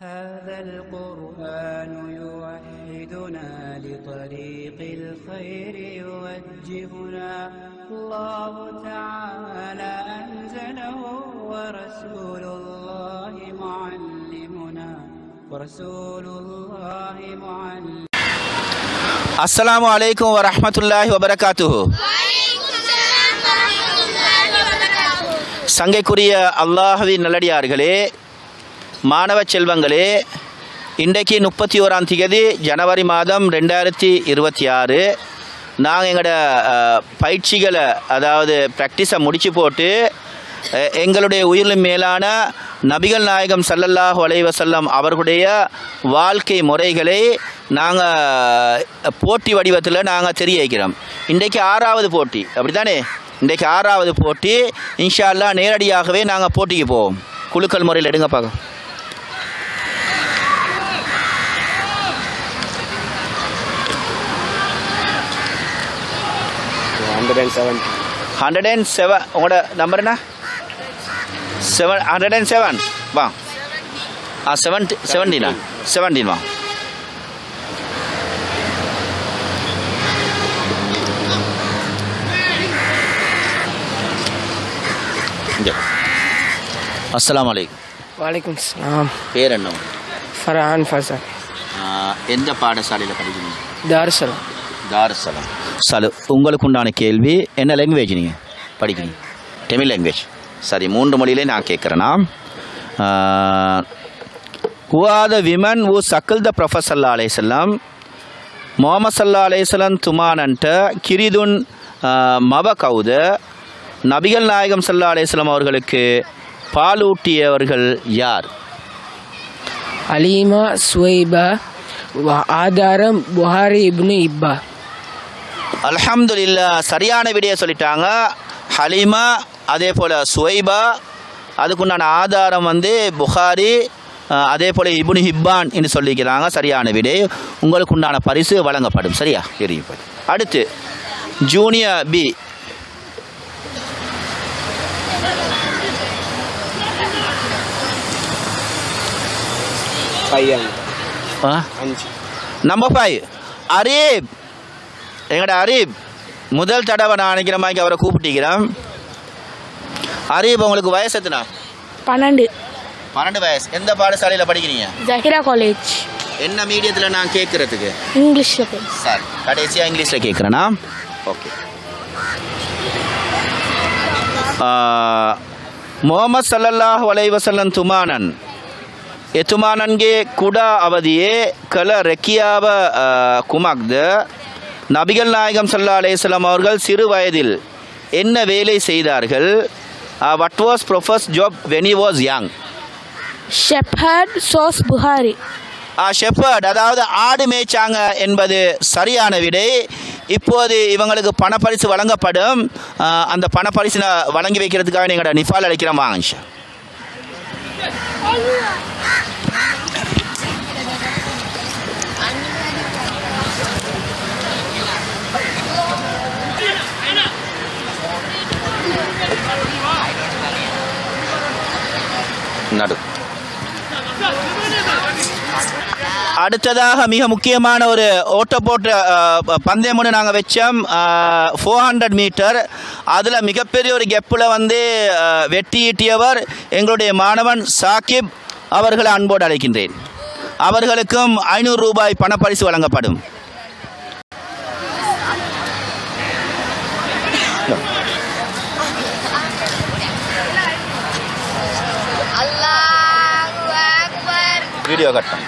هذا القرآن يوحدنا لطريق الخير يوجهنا الله تعالى أنزله ورسول الله معلمنا السلام عليكم ورحمة الله وبركاته. சங்கைக்குரிய அல்லாஹ்வின் நல்லடியார்களே, மாணவ செல்வங்களே, இன்றைக்கு 31ஆம் தேதி ஜனவரி மாதம் 2026 நாங்கள் எங்களோட பயிற்சிகளை அதாவது ப்ராக்டிஸை முடித்து போட்டு எங்களுடைய உயிரிலும் மேலான நபிகள் நாயகம் ஸல்லல்லாஹு அலைஹி வஸல்லம் அவர்களுடைய வாழ்க்கை முறைகளை நாங்கள் போட்டி வடிவத்தில் நாங்கள் தெரிய வைக்கிறோம். இன்றைக்கு 6வது போட்டி, அப்படி தானே? இன்றைக்கு 6வது போட்டி. இன்ஷா அல்லாஹ் நேரடியாகவே நாங்கள் போட்டிக்கு போவோம். குழுக்கள் முறையில் எடுங்க பார்க்க. உங்களோட நம்பர் என்ன? 107 வா. 17 வா. அஸ்ஸலாமு அலைக்கும். வலைக்கும் சலாம். பேர் என்ன? ஃபர்ஹான் ஃபசல். எந்த பாடசாலையில் படிக்கிறீங்க? தாருஸ்ஸலாம். தாருஸ்ஸலாம். சலு, உங்களுக்கு உண்டான கேள்வி என்ன லாங்குவேஜ் நீங்கள் படிக்கிறீங்க? தமிழ் லாங்குவேஜ். சரி, 3 மொழியிலே நான் கேட்குறேன்னா, who are the women who suckled the Prophet sallallahu alaihi wasallam? Muhammad sallallahu alaihi wasallam துமானன்ட்ட கிரிதுன் மபகவுத நபிகள் நாயகம் ஸல்லல்லாஹு அலைஹி வஸல்லம் அவர்களுக்கு பாலூட்டியவர்கள் யார்? அலீமா, சுவைபா, ஆதாரம் புகாரி இப்னு இப்பா. அல்ஹம்துலில்லாஹ், சரியான விடையை சொல்லிட்டாங்க. ஹலீமா, அதே போல் சுவைபா, அதுக்குண்டான ஆதாரம் புகாரி, அதே போல் இப்னு ஹிப்பான் என்று சொல்லிக்கிறாங்க. சரியான விடை. உங்களுக்கு உண்டான பரிசு வழங்கப்படும். சரியா? தெரியும். அடுத்து ஜூனியர் பி. நம்பர் 5 அரீப். எங்கட அரீப், முதல் தடவை நான் நினைக்கிற மாதிரி அவரை கூப்பிட்டிக்கிறேன். அரீப், உங்களுக்கு வயசு எத்தனை? 12 வயசு. எந்த பாடசாலையில் படிக்கிறீங்க? ஜஹீரா காலேஜ். என்ன மீடியத்தில் நான் கேட்குறதுக்கு? இங்கிலீஷில். சார், கடைசியாக இங்கிலீஷில் கேட்குறேன்னா ஓகே. ಮೊಹಮ್ಮದ್ ಸಲ್ಲಲ್ಲಾಹು ಅಲೈಹಿ ವಸಲ್ಲಂ ತುಮಾನನ್ ಎತುಮಾನನ್ಗೆ ಕೂಡ ಅವಧಿಯೇ ಕಲ ரெக்கியாவ குமக்த நபிகள் நாயகம் ஸல்லல்லாஹு அலைஹி வஸல்லம் அவர்கள் சிறு வயதில் என்ன வேலை செய்தார்கள்? What was prophet's job when he was young? Shepherd says Bukhari. Shepherd, அதாவது ஆடு மேய்ச்சாங்க என்பது சரியான விடை. இப்போது இவங்களுக்கு பணப்பரிசு வழங்கப்படும். அந்த பணப்பரிசு வழங்கி வைக்கிறதுக்காக எங்களோட நிஃபால் அளிக்கிறோம். வாங்க. நடு. அடுத்ததாக மிக முக்கியமான ஒரு ஓட்டப்போட்ட பந்தயம் ஒன்று நாங்கள் வச்சோம். 400 மீட்டர். அதில் மிகப்பெரிய ஒரு கெப்பில் வெட்டி ஈட்டியவர் எங்களுடைய மாணவன் சாக்கிப் அவர்களை அன்போடு அழைக்கின்றேன். அவர்களுக்கும் 500 ரூபாய் பணப்பரிசு வழங்கப்படும். வீடியோ கட்டம்.